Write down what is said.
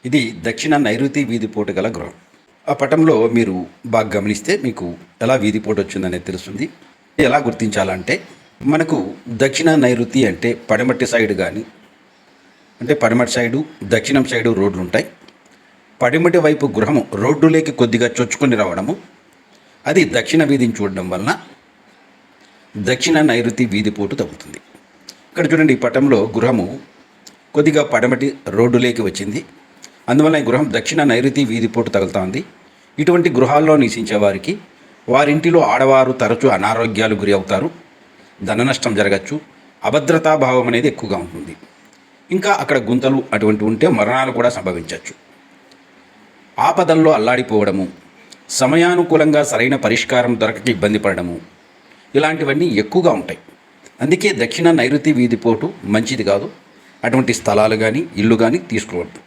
ఇది దక్షిణ నైరుతి వీధిపోటు గల గృహం. ఆ పటంలో మీరు బాగా గమనిస్తే మీకు ఎలా వీధిపోటు వచ్చిందనేది తెలుస్తుంది. ఎలా గుర్తించాలంటే మనకు దక్షిణ నైరుతి అంటే పడమటి సైడ్ కానీ, అంటే పడమటి సైడు దక్షిణం సైడు రోడ్లు ఉంటాయి. పడమటి వైపు గృహము రోడ్డులోకి కొద్దిగా చొచ్చుకొని రావడము, అది దక్షిణ వీధిని చూడడం వలన దక్షిణ నైరుతి వీధిపోటు తగ్గుతుంది. ఇక్కడ చూడండి, ఈ పటంలో గృహము కొద్దిగా పడమటి రోడ్డులోకి వచ్చింది. అందువల్ల ఈ గృహం దక్షిణ నైరుతి వీధిపోటు తగులుతోంది. ఇటువంటి గృహాల్లో నివసించే వారికి వారింటిలో ఆడవారు తరచూ అనారోగ్యాలు గురి అవుతారు, ధన నష్టం జరగచ్చు, అభద్రతాభావం అనేది ఎక్కువగా ఉంటుంది. ఇంకా అక్కడ గుంతలు అటువంటి ఉంటే మరణాలు కూడా సంభవించవచ్చు. ఆపదల్లో అల్లాడిపోవడము, సమయానుకూలంగా సరైన పరిష్కారం దొరకక ఇబ్బంది పడడము, ఇలాంటివన్నీ ఎక్కువగా ఉంటాయి. అందుకే దక్షిణ నైరుతి వీధిపోటు మంచిది కాదు. అటువంటి స్థలాలు కానీ ఇల్లు కానీ తీసుకోవద్దు.